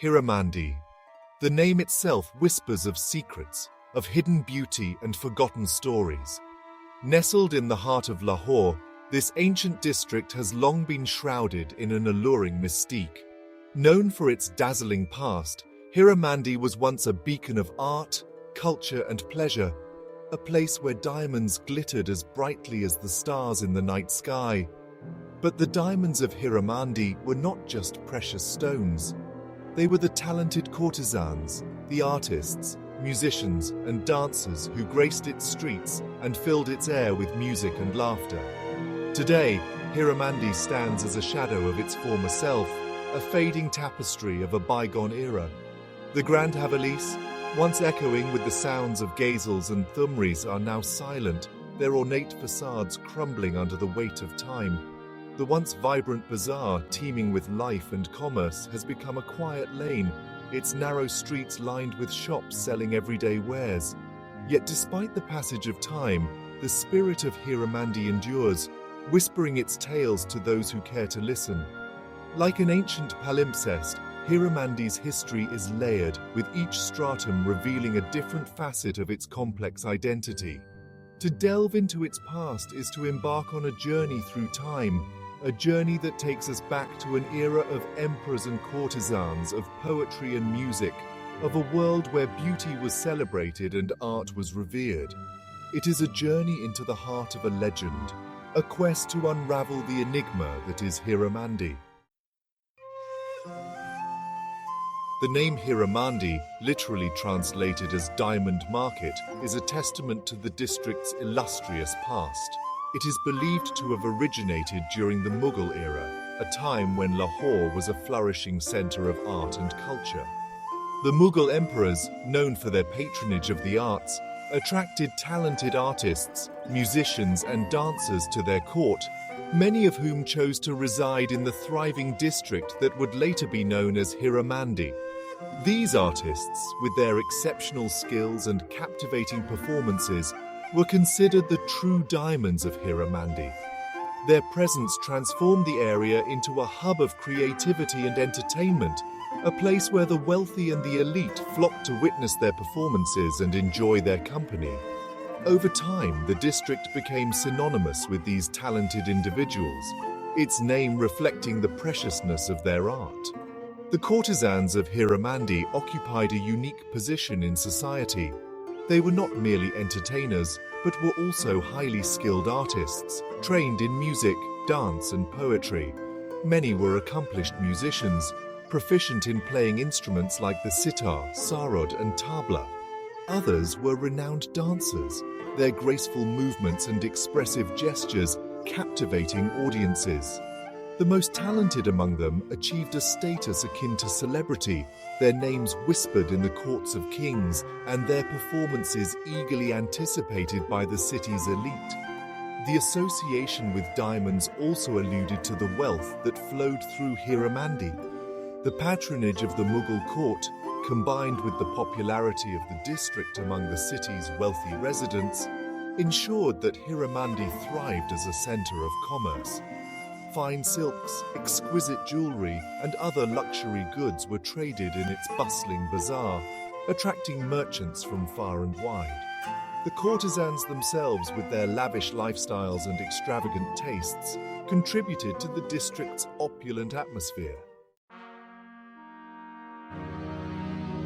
Hiramandi. The name itself whispers of secrets, of hidden beauty and forgotten stories. Nestled in the heart of Lahore, this ancient district has long been shrouded in an alluring mystique. Known for its dazzling past, Hiramandi was once a beacon of art, culture and pleasure, a place where diamonds glittered as brightly as the stars in the night sky. But the diamonds of Hiramandi were not just precious stones. They were the talented courtesans, the artists, musicians and dancers who graced its streets and filled its air with music and laughter. Today, Hiramandi stands as a shadow of its former self, a fading tapestry of a bygone era. The grand Havelis, once echoing with the sounds of ghazals and thumris, are now silent, their ornate facades crumbling under the weight of time. The once vibrant bazaar, teeming with life and commerce, has become a quiet lane, its narrow streets lined with shops selling everyday wares. Yet despite the passage of time, the spirit of Hiramandi endures, whispering its tales to those who care to listen. Like an ancient palimpsest, Hiramandi's history is layered, with each stratum revealing a different facet of its complex identity. To delve into its past is to embark on a journey through time, a journey that takes us back to an era of emperors and courtesans, of poetry and music, of a world where beauty was celebrated and art was revered. It is a journey into the heart of a legend, a quest to unravel the enigma that is Hiramandi. The name Hiramandi, literally translated as Diamond Market, is a testament to the district's illustrious past. It is believed to have originated during the Mughal era, a time when Lahore was a flourishing center of art and culture. The Mughal emperors, known for their patronage of the arts, attracted talented artists, musicians and dancers to their court, many of whom chose to reside in the thriving district that would later be known as Hiramandi. These artists, with their exceptional skills and captivating performances, were considered the true diamonds of Hiramandi. Their presence transformed the area into a hub of creativity and entertainment, a place where the wealthy and the elite flocked to witness their performances and enjoy their company. Over time, the district became synonymous with these talented individuals, its name reflecting the preciousness of their art. The courtesans of Hiramandi occupied a unique position in society. They were not merely entertainers, but were also highly skilled artists, trained in music, dance, and poetry. Many were accomplished musicians, proficient in playing instruments like the sitar, sarod, and tabla. Others were renowned dancers, their graceful movements and expressive gestures captivating audiences. The most talented among them achieved a status akin to celebrity, their names whispered in the courts of kings, and their performances eagerly anticipated by the city's elite. The association with diamonds also alluded to the wealth that flowed through Hiramandi. The patronage of the Mughal court, combined with the popularity of the district among the city's wealthy residents, ensured that Hiramandi thrived as a center of commerce. Fine silks, exquisite jewelry, and other luxury goods were traded in its bustling bazaar, attracting merchants from far and wide. The courtesans themselves, with their lavish lifestyles and extravagant tastes, contributed to the district's opulent atmosphere.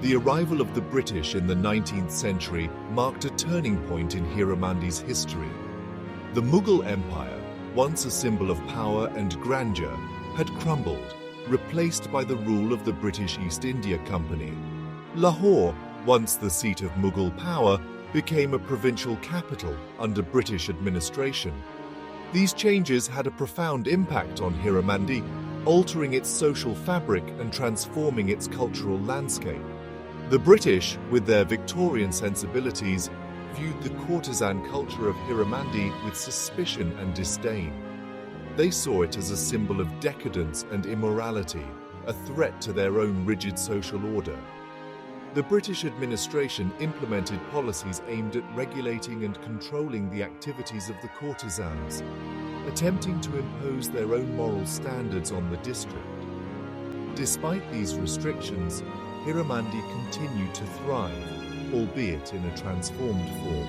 The arrival of the British in the 19th century marked a turning point in Hiramandi's history. The Mughal Empire, once a symbol of power and grandeur, had crumbled, replaced by the rule of the British East India Company. Lahore, once the seat of Mughal power, became a provincial capital under British administration. These changes had a profound impact on Hiramandi, altering its social fabric and transforming its cultural landscape. The British, with their Victorian sensibilities, viewed the courtesan culture of Hiramandi with suspicion and disdain. They saw it as a symbol of decadence and immorality, a threat to their own rigid social order. The British administration implemented policies aimed at regulating and controlling the activities of the courtesans, attempting to impose their own moral standards on the district. Despite these restrictions, Hiramandi continued to thrive, albeit in a transformed form.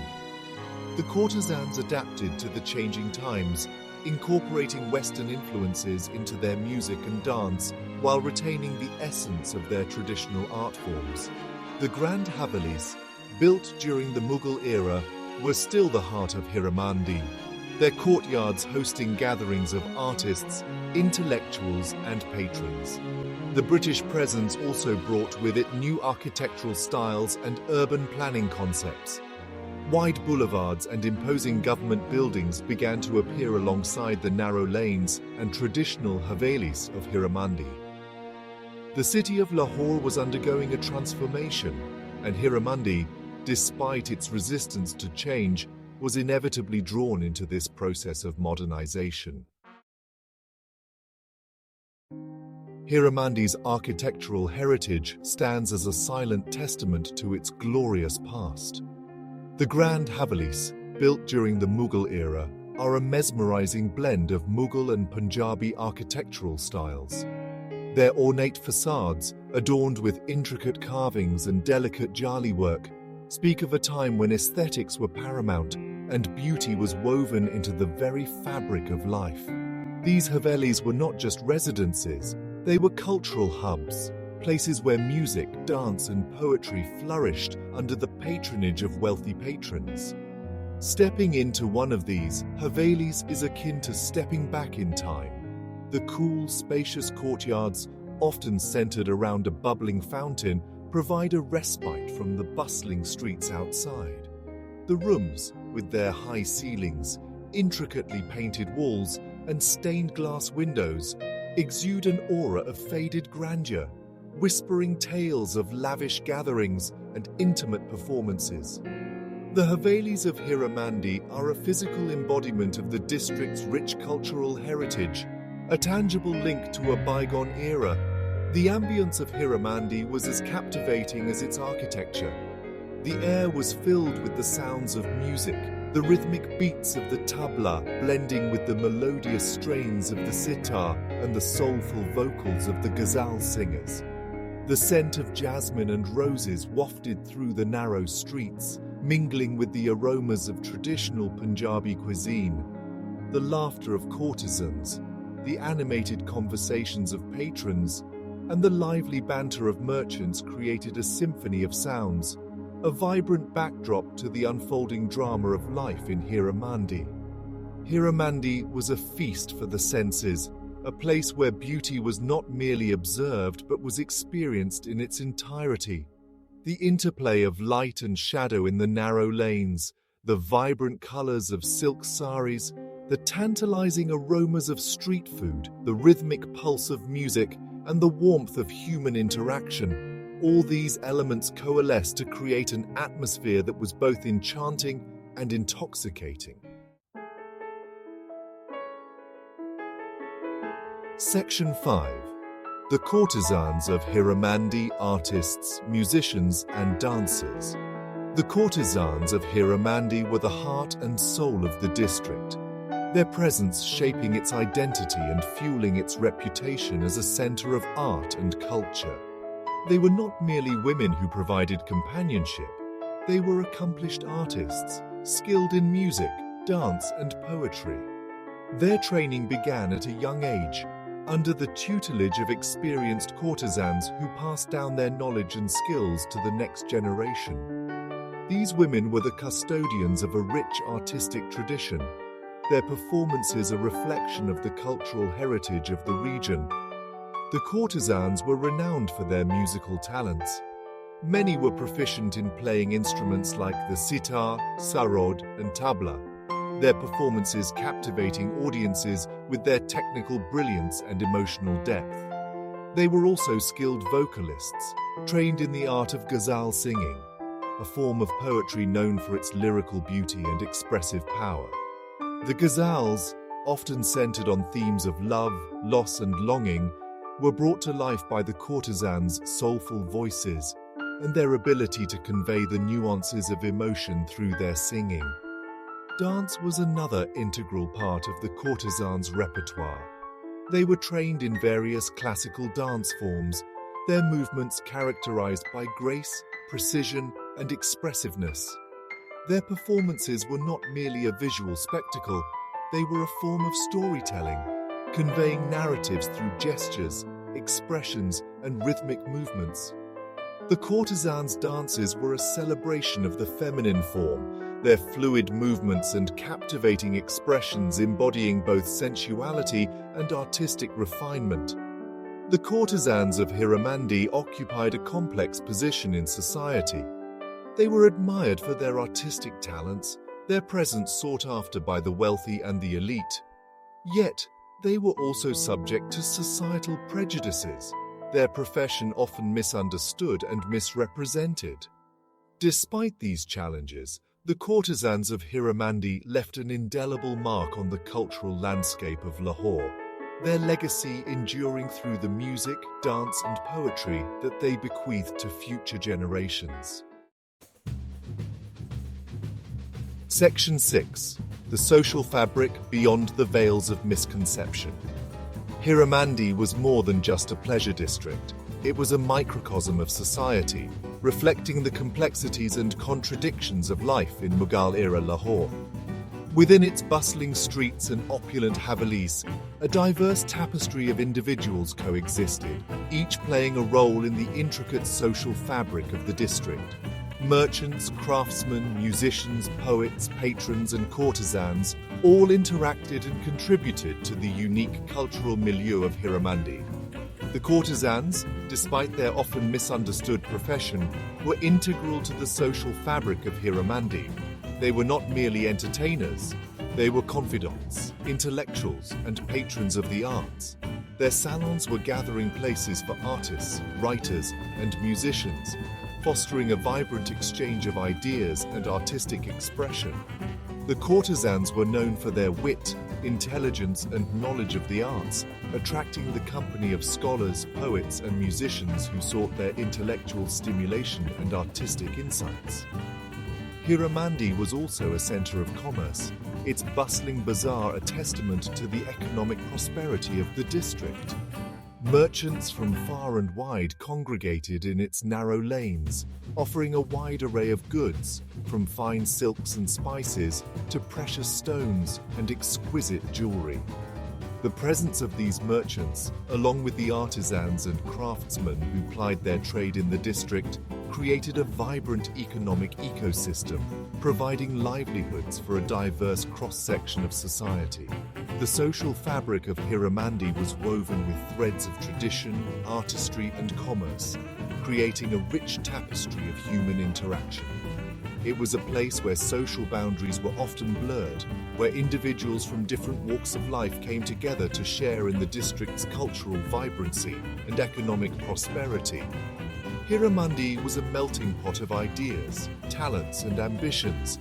The courtesans adapted to the changing times, incorporating Western influences into their music and dance while retaining the essence of their traditional art forms. The grand Havelis, built during the Mughal era, were still the heart of Hiramandi, their courtyards hosting gatherings of artists, intellectuals, and patrons. The British presence also brought with it new architectural styles and urban planning concepts. Wide boulevards and imposing government buildings began to appear alongside the narrow lanes and traditional Havelis of Hiramandi. The city of Lahore was undergoing a transformation, and Hiramandi, despite its resistance to change, was inevitably drawn into this process of modernization. Hiramandi's architectural heritage stands as a silent testament to its glorious past. The grand Havelis, built during the Mughal era, are a mesmerizing blend of Mughal and Punjabi architectural styles. Their ornate facades, adorned with intricate carvings and delicate jali work, speak of a time when aesthetics were paramount and beauty was woven into the very fabric of life. These Havelis were not just residences, they were cultural hubs, places where music, dance, and poetry flourished under the patronage of wealthy patrons. Stepping into one of these, Havelis is akin to stepping back in time. The cool, spacious courtyards, often centered around a bubbling fountain, provide a respite from the bustling streets outside. The rooms, with their high ceilings, intricately painted walls, and stained glass windows, exude an aura of faded grandeur, whispering tales of lavish gatherings and intimate performances. The Havelis of Hiramandi are a physical embodiment of the district's rich cultural heritage, a tangible link to a bygone era. The ambience of Hiramandi was as captivating as its architecture. The air was filled with the sounds of music, the rhythmic beats of the tabla blending with the melodious strains of the sitar and the soulful vocals of the ghazal singers. The scent of jasmine and roses wafted through the narrow streets, mingling with the aromas of traditional Punjabi cuisine. The laughter of courtesans, the animated conversations of patrons, and the lively banter of merchants created a symphony of sounds, a vibrant backdrop to the unfolding drama of life in Hiramandi. Hiramandi was a feast for the senses, a place where beauty was not merely observed but was experienced in its entirety. The interplay of light and shadow in the narrow lanes, the vibrant colors of silk saris, the tantalizing aromas of street food, the rhythmic pulse of music, and the warmth of human interaction, all these elements coalesced to create an atmosphere that was both enchanting and intoxicating. Section 5. The courtesans of Hiramandi, artists, musicians, and dancers. The courtesans of Hiramandi were the heart and soul of the district, their presence shaping its identity and fueling its reputation as a center of art and culture. They were not merely women who provided companionship, they were accomplished artists, skilled in music, dance, and poetry. Their training began at a young age, under the tutelage of experienced courtesans who passed down their knowledge and skills to the next generation. These women were the custodians of a rich artistic tradition, their performances a reflection of the cultural heritage of the region. The courtesans were renowned for their musical talents. Many were proficient in playing instruments like the sitar, sarod, and tabla, their performances captivating audiences with their technical brilliance and emotional depth. They were also skilled vocalists, trained in the art of ghazal singing, a form of poetry known for its lyrical beauty and expressive power. The ghazals, often centered on themes of love, loss, and longing, were brought to life by the courtesans' soulful voices and their ability to convey the nuances of emotion through their singing. Dance was another integral part of the courtesans' repertoire. They were trained in various classical dance forms, their movements characterized by grace, precision, and expressiveness. Their performances were not merely a visual spectacle, they were a form of storytelling, conveying narratives through gestures, expressions, and rhythmic movements. The courtesans' dances were a celebration of the feminine form, their fluid movements and captivating expressions embodying both sensuality and artistic refinement. The courtesans of Hiramandi occupied a complex position in society. They were admired for their artistic talents, their presence sought after by the wealthy and the elite. Yet, they were also subject to societal prejudices, their profession often misunderstood and misrepresented. Despite these challenges, the courtesans of Hiramandi left an indelible mark on the cultural landscape of Lahore, their legacy enduring through the music, dance, and poetry that they bequeathed to future generations. Section 6. The social fabric beyond the veils of misconception. Hiramandi was more than just a pleasure district. It was a microcosm of society, reflecting the complexities and contradictions of life in Mughal-era Lahore. Within its bustling streets and opulent Havelis, a diverse tapestry of individuals coexisted, each playing a role in the intricate social fabric of the district. Merchants, craftsmen, musicians, poets, patrons, and courtesans all interacted and contributed to the unique cultural milieu of Hiramandi. The courtesans, despite their often misunderstood profession, were integral to the social fabric of Hiramandi. They were not merely entertainers, they were confidants, intellectuals, and patrons of the arts. Their salons were gathering places for artists, writers, and musicians, fostering a vibrant exchange of ideas and artistic expression. The courtesans were known for their wit, intelligence, and knowledge of the arts, attracting the company of scholars, poets, and musicians who sought their intellectual stimulation and artistic insights. Hiramandi was also a center of commerce, its bustling bazaar a testament to the economic prosperity of the district. Merchants from far and wide congregated in its narrow lanes, offering a wide array of goods, from fine silks and spices to precious stones and exquisite jewelry. The presence of these merchants, along with the artisans and craftsmen who plied their trade in the district, created a vibrant economic ecosystem, providing livelihoods for a diverse cross-section of society. The social fabric of Hiramandi was woven with threads of tradition, artistry, and commerce, creating a rich tapestry of human interaction. It was a place where social boundaries were often blurred, where individuals from different walks of life came together to share in the district's cultural vibrancy and economic prosperity. Hiramandi was a melting pot of ideas, talents, and ambitions,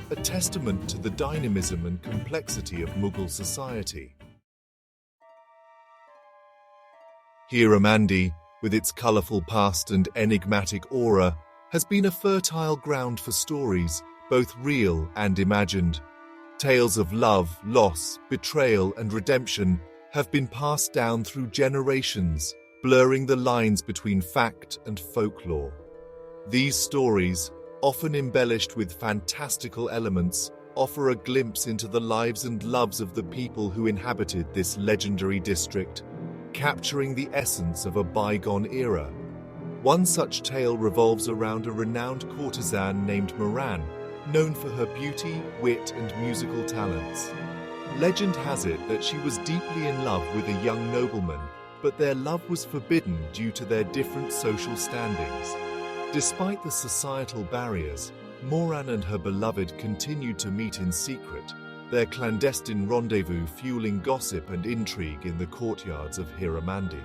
a testament to the dynamism and complexity of Mughal society. Hiramandi, with its colorful past and enigmatic aura, has been a fertile ground for stories, both real and imagined. Tales of love, loss, betrayal, and redemption have been passed down through generations, blurring the lines between fact and folklore. These stories, often embellished with fantastical elements, offer a glimpse into the lives and loves of the people who inhabited this legendary district, capturing the essence of a bygone era. One such tale revolves around a renowned courtesan named Moran, known for her beauty, wit, and musical talents. Legend has it that she was deeply in love with a young nobleman, but their love was forbidden due to their different social standings. Despite the societal barriers, Moran and her beloved continued to meet in secret, their clandestine rendezvous fueling gossip and intrigue in the courtyards of Hiramandi.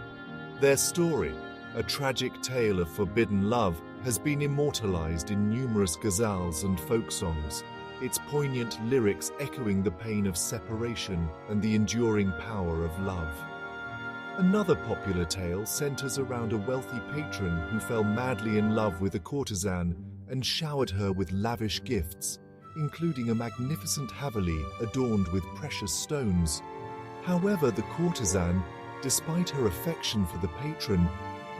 Their story, a tragic tale of forbidden love, has been immortalized in numerous ghazals and folk songs, its poignant lyrics echoing the pain of separation and the enduring power of love. Another popular tale centers around a wealthy patron who fell madly in love with a courtesan and showered her with lavish gifts, including a magnificent Haveli adorned with precious stones. However, the courtesan, despite her affection for the patron,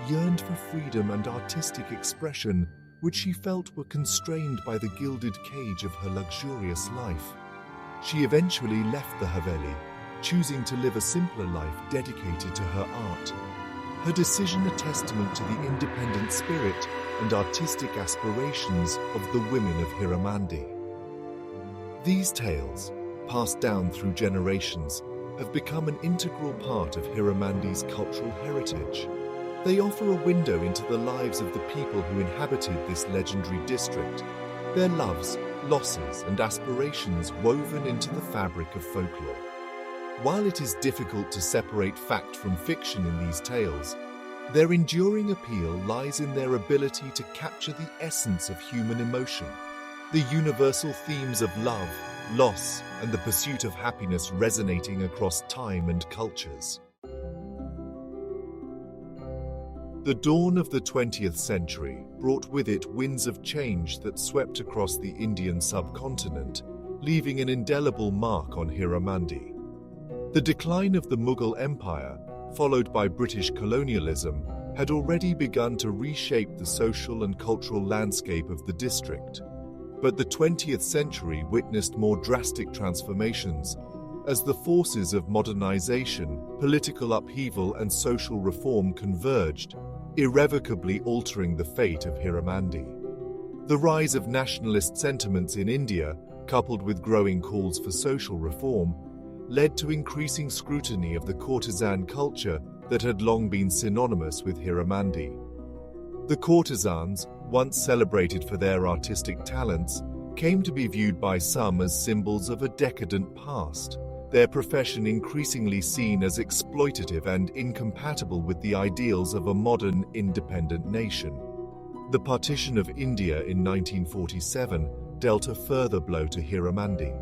yearned for freedom and artistic expression, which she felt were constrained by the gilded cage of her luxurious life. She eventually left the Haveli, choosing to live a simpler life dedicated to her art. Her decision a testament to the independent spirit and artistic aspirations of the women of Hiramandi. These tales, passed down through generations, have become an integral part of Hiramandi's cultural heritage. They offer a window into the lives of the people who inhabited this legendary district, their loves, losses, and aspirations woven into the fabric of folklore. While it is difficult to separate fact from fiction in these tales, their enduring appeal lies in their ability to capture the essence of human emotion, the universal themes of love, loss, and the pursuit of happiness resonating across time and cultures. The dawn of the 20th century brought with it winds of change that swept across the Indian subcontinent, leaving an indelible mark on Hiramandi. The decline of the Mughal Empire, followed by British colonialism, had already begun to reshape the social and cultural landscape of the district. But the 20th century witnessed more drastic transformations, as the forces of modernization, political upheaval, and social reform converged, irrevocably altering the fate of Hiramandi. The rise of nationalist sentiments in India, coupled with growing calls for social reform, led to increasing scrutiny of the courtesan culture that had long been synonymous with Hiramandi. The courtesans, once celebrated for their artistic talents, came to be viewed by some as symbols of a decadent past, their profession increasingly seen as exploitative and incompatible with the ideals of a modern, independent nation. The partition of India in 1947 dealt a further blow to Hiramandi.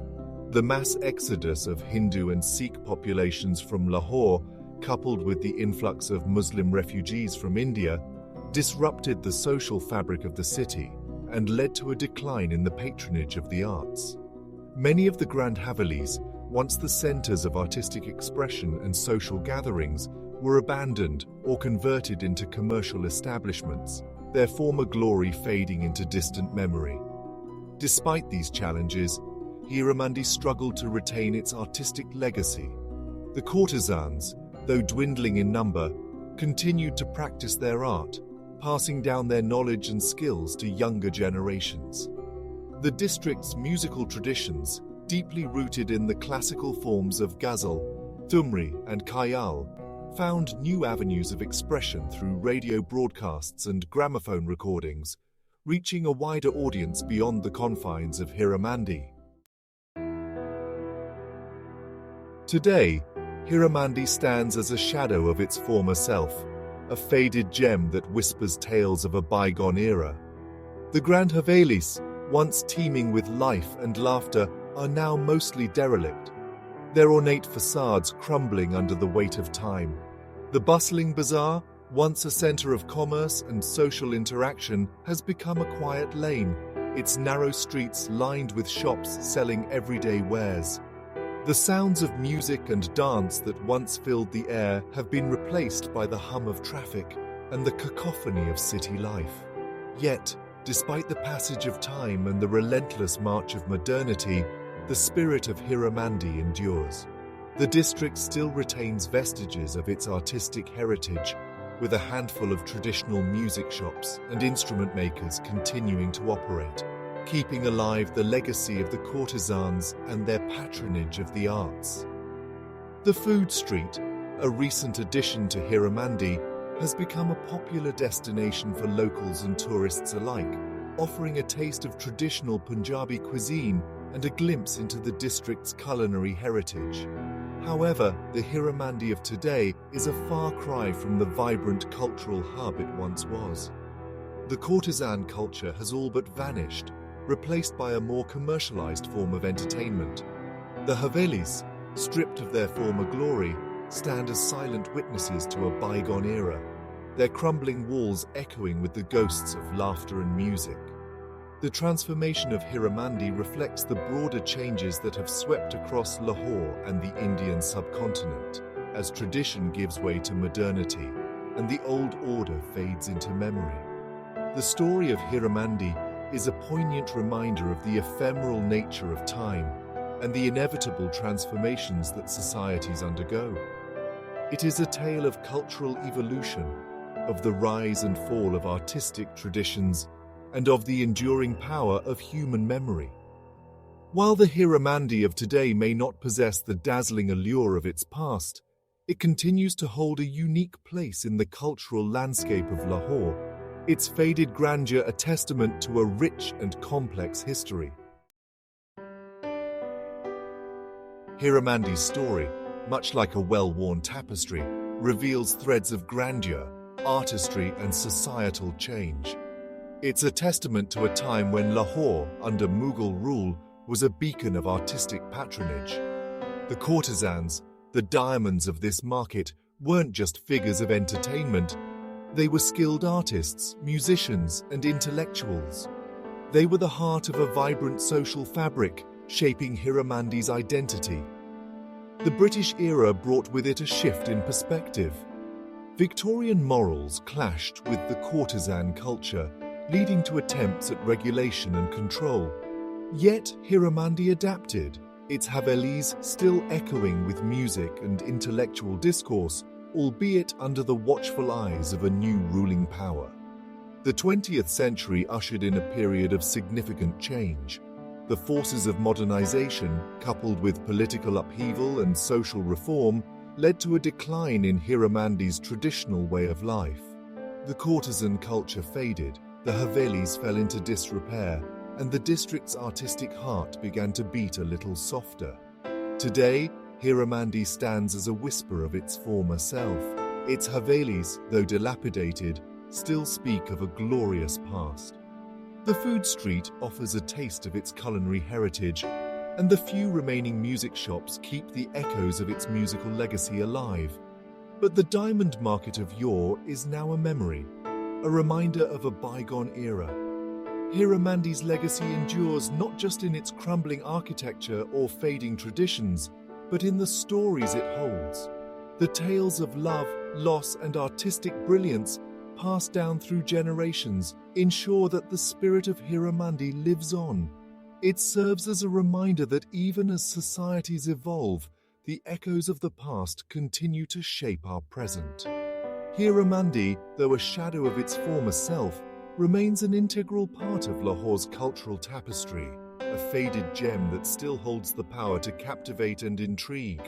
The mass exodus of Hindu and Sikh populations from Lahore, coupled with the influx of Muslim refugees from India, disrupted the social fabric of the city and led to a decline in the patronage of the arts. Many of the Grand Havelis, once the centers of artistic expression and social gatherings, were abandoned or converted into commercial establishments, their former glory fading into distant memory. Despite these challenges, Hiramandi struggled to retain its artistic legacy. The courtesans, though dwindling in number, continued to practice their art, passing down their knowledge and skills to younger generations. The district's musical traditions, deeply rooted in the classical forms of ghazal, thumri, and khayal, found new avenues of expression through radio broadcasts and gramophone recordings, reaching a wider audience beyond the confines of Hiramandi. Today, Hiramandi stands as a shadow of its former self, a faded gem that whispers tales of a bygone era. The Grand Havelis, once teeming with life and laughter, are now mostly derelict, their ornate facades crumbling under the weight of time. The bustling bazaar, once a center of commerce and social interaction, has become a quiet lane, its narrow streets lined with shops selling everyday wares. The sounds of music and dance that once filled the air have been replaced by the hum of traffic and the cacophony of city life. Yet, despite the passage of time and the relentless march of modernity, the spirit of Hiramandi endures. The district still retains vestiges of its artistic heritage, with a handful of traditional music shops and instrument makers continuing to operate, keeping alive the legacy of the courtesans and their patronage of the arts. The food street, a recent addition to Hiramandi, has become a popular destination for locals and tourists alike, offering a taste of traditional Punjabi cuisine and a glimpse into the district's culinary heritage. However, the Hiramandi of today is a far cry from the vibrant cultural hub it once was. The courtesan culture has all but vanished, replaced by a more commercialized form of entertainment. The Havelis, stripped of their former glory, stand as silent witnesses to a bygone era, their crumbling walls echoing with the ghosts of laughter and music. The transformation of Hiramandi reflects the broader changes that have swept across Lahore and the Indian subcontinent, as tradition gives way to modernity and the old order fades into memory. The story of Hiramandi is a poignant reminder of the ephemeral nature of time and the inevitable transformations that societies undergo. It is a tale of cultural evolution, of the rise and fall of artistic traditions, and of the enduring power of human memory. While the Hiramandi of today may not possess the dazzling allure of its past, it continues to hold a unique place in the cultural landscape of Lahore, its faded grandeur a testament to a rich and complex history. Hiramandi's story, much like a well-worn tapestry, reveals threads of grandeur, artistry, and societal change. It's a testament to a time when Lahore, under Mughal rule, was a beacon of artistic patronage. The courtesans, the diamonds of this market, weren't just figures of entertainment. They were skilled artists, musicians, and intellectuals. They were the heart of a vibrant social fabric, shaping Hiramandi's identity. The British era brought with it a shift in perspective. Victorian morals clashed with the courtesan culture, leading to attempts at regulation and control. Yet Hiramandi adapted, its Havelis still echoing with music and intellectual discourse, albeit under the watchful eyes of a new ruling power. The 20th century ushered in a period of significant change. The forces of modernization, coupled with political upheaval and social reform, led to a decline in Hiramandi's traditional way of life. The courtesan culture faded, the Havelis fell into disrepair, and the district's artistic heart began to beat a little softer. Today, Hiramandi stands as a whisper of its former self. Its Havelis, though dilapidated, still speak of a glorious past. The food street offers a taste of its culinary heritage, and the few remaining music shops keep the echoes of its musical legacy alive. But the diamond market of yore is now a memory, a reminder of a bygone era. Hiramandi's legacy endures not just in its crumbling architecture or fading traditions, but in the stories it holds. The tales of love, loss, and artistic brilliance passed down through generations ensure that the spirit of Hiramandi lives on. It serves as a reminder that even as societies evolve, the echoes of the past continue to shape our present. Hiramandi, though a shadow of its former self, remains an integral part of Lahore's cultural tapestry, a faded gem that still holds the power to captivate and intrigue.